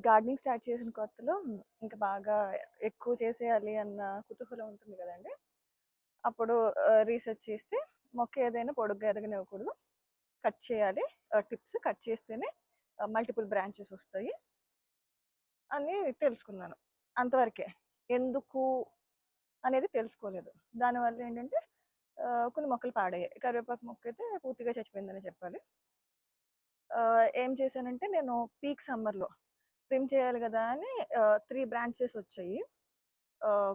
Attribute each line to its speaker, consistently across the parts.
Speaker 1: Gardening start చేసిన కొత్తలో ఇంకా బాగా ఎక్కువ చేసేయాలి అన్న కుతూహలం ఉంటుంది కదండి. అప్పుడు రీసెర్చ్ చేస్తే మొక్క ఏదైనా పొడుగ్గా ఎదగనివ్వకూడదు, కట్ చేయాలి. టిప్స్ కట్ చేస్తేనే మల్టిపుల్ బ్రాంచెస్ వస్తాయి అని తెలుసుకున్నాను. అంతవరకే. ఎందుకు అనేది తెలుసుకోలేదు. దానివల్ల ఏంటంటే కొన్ని మొక్కలు పాడయ్యాయి. కరివేపాకు మొక్క అయితే పూర్తిగా చచ్చిపోయిందనే చెప్పాలి. ఏం చేశానంటే నేను పీక్ సమ్మర్‌లో ట్రిమ్ చేయాలి కదా అని 3 బ్రాంచెస్ వచ్చాయి.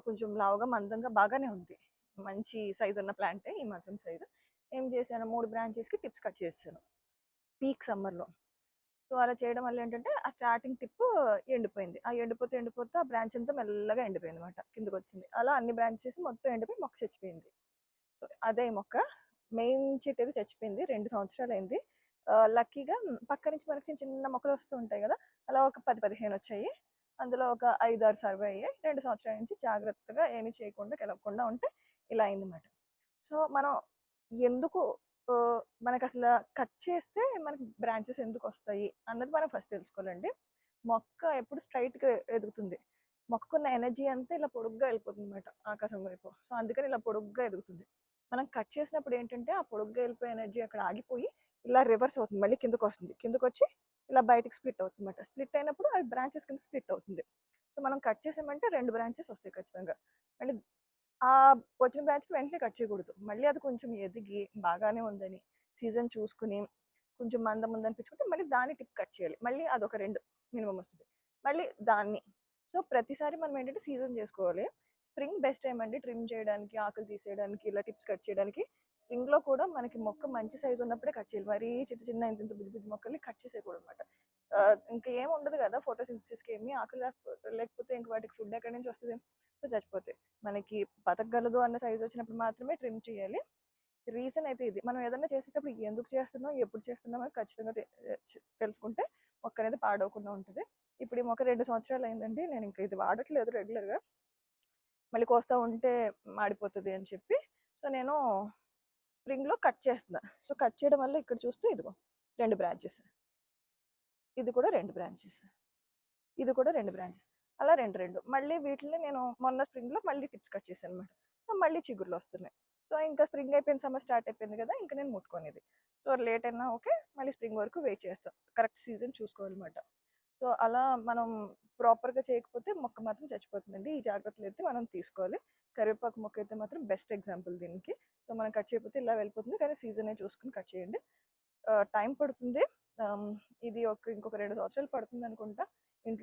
Speaker 1: కొంచెం లావుగా, మందంగా బాగానే ఉంది. మంచి సైజ్ ఉన్న ప్లాంటే ఈ మాత్రం సైజు. ఏం చేశాను 3 బ్రాంచెస్‌కి టిప్స్ కట్ చేసేసాను పీక్ సమ్మర్‌లో. సో, అలా చేయడం వల్ల ఏంటంటే ఆ స్టార్టింగ్ టిప్ ఎండిపోయింది. ఆ ఎండిపోతే ఆ బ్రాంచ్ అంతా మెల్లగా ఎండిపోయిందన్నమాట. కిందకొచ్చింది. అలా అన్ని బ్రాంచెస్ మొత్తం ఎండిపోయి మొక్క చచ్చిపోయింది. సో, అదే మొక్క. మెయిన్ చెట్టు అయితే చచ్చిపోయింది. 2 సంవత్సరాలయింది. లక్కీగా పక్క నుంచి మనకి చిన్న చిన్న మొక్కలు వస్తూ ఉంటాయి కదా! అలా ఒక 10, 15 వచ్చాయి. అందులో ఒక 5, 6 సర్వే అయ్యాయి. 2 సంవత్సరాల నుంచి జాగ్రత్తగా ఏమి చేయకుండా, కెలవకుండా ఉంటే ఇలా అయిందన్నమాట. సో, మనం ఎందుకు మనకసల కట్ చేస్తే మనకి బ్రాంచెస్ ఎందుకొస్తాయి అన్నది మనం ఫస్ట్ తెలుసుకోవాలండి. మొక్క ఎప్పుడు స్ట్రెయిట్‌గా ఎదుగుతుంది. మొక్కకున్న ఎనర్జీ అంతా ఇలా పొడుగ్గా వెళ్ళిపోతుందన్నమాట ఆకాశం వైపు. సో, అందుకని ఇలా పొడుగ్గా ఎదుగుతుంది. మనం కట్ చేసినప్పుడు ఏంటంటే, ఆ పొడుగ్గా వెళ్ళిపోయే ఎనర్జీ అక్కడ ఆగిపోయి, ఇలా రివర్స్ అవుతుంది. మళ్ళీ కిందకొస్తుంది. కిందకొచ్చి ఇలా బయటికి స్ప్లిట్ అవుతుందన్నమాట. స్ప్లిట్ అయినప్పుడు అవి బ్రాంచెస్ కింద స్ప్లిట్ అవుతుంది. సో, మనం కట్ చేసామంటే 2 బ్రాంచెస్ వస్తాయి ఖచ్చితంగా. మళ్ళీ ఆ వచ్చిన బ్రాంచ్‌ని వెంటనే కట్ చేయకూడదు. మళ్ళీ అది కొంచెం ఎదిగి బాగానే ఉందని సీజన్ చూసుకొని, కొంచెం మందం ఉందనిపించుకుంటే మళ్ళీ దాన్ని టిప్ కట్ చేయాలి. మళ్ళీ అదొక 2 మినిమమ్ వస్తది. మళ్ళీ దాన్ని. సో, ప్రతిసారి మనం ఏంటంటే సీజన్ చేసుకోవాలి. స్ప్రింగ్ బెస్ట్ టైమ్ అండి ట్రిమ్ చేయడానికి, ఆకులు తీసేయడానికి, ఇలా టిప్స్ కట్ చేయడానికి. స్ప్రింగ్‌లో కూడా మనకి మొక్క మంచి సైజ్ ఉన్నప్పుడే కట్ చేయాలి. మరీ చిన్న ఇంతింత బుజ్జి బుజ్జి మొక్కల్ని కట్ చేసేయకూడదనమాట. ఇంక ఏం ఉండదు కదా! ఫోటోసింథసిస్‌కి ఏమి ఆకులు లేకపోతే ఇంక వాటికి ఫుడ్ ఎక్కడి నుంచి వస్తది? సో, చచ్చిపోతాయి. మనకి బతకగలదు అన్న సైజ్ వచ్చినప్పుడు మాత్రమే ట్రిమ్ చేయాలి. రీజన్ అయితే ఇది. మనం ఏదైనా చేసేటప్పుడు ఎందుకు చేస్తున్నాం, ఎప్పుడు చేస్తున్నాం అని ఖచ్చితంగా తెలుసుకుంటే మొక్క అనేది పాడవకుండా ఉంటది. ఇప్పుడు ఈ మొక్క 2 సంవత్సరాలు అయిందండి. నేను ఇంకా ఇది వాడట్లేదు రెగ్యులర్‌గా. మళ్ళీ కోస్తా ఉంటే మాడిపోతది అని చెప్పి, సో, నేను స్ప్రింగ్‌లో కట్ చేస్తున్నా. సో, కట్ చేయడం వల్ల ఇక్కడ చూస్తే ఇదిగో 2 బ్రాంచెస్. ఇది కూడా 2 బ్రాంచెస్. ఇది కూడా 2 బ్రాంచెస్. అలా 2 మళ్ళీ వీటిని నేను మొన్న స్ప్రింగ్‌లో మళ్ళీ టిప్స్ కట్ చేశానన్నమాట. సో, మళ్ళీ చిగుర్లు వస్తున్నాయి. సో, ఇంకా స్ప్రింగ్ అయిపోయింది, సమ్మర్ స్టార్ట్ అయిపోయింది కదా! ఇంక నేను ముట్టుకోనిది. సో, లేట్ అయినా ఓకే. మళ్ళీ స్ప్రింగ్ వరకు వెయిట్ చేస్తా. కరెక్ట్ సీజన్ చూసుకోవాలన్నమాట. సో, అలా మనం ప్రాపర్‌గా చేయకపోతే మొక్క మాత్రం చచ్చిపోతుందండి. ఈ జాగ్రత్తలైతే మనం తీసుకోవాలి. కరివేపాకు మొక్క అయితే మాత్రం బెస్ట్ ఎగ్జాంపుల్ దీనికి. సో, మనం కట్ చేయకపోతే ఇలా వెళ్ళిపోతుంది. కానీ సీజనే చూసుకొని కట్ చేయండి. టైం పడుతుంది. ఆహ్, ఇది ఇంకొక 2 సంవత్సరాలు పడుతుందనుకుంటా.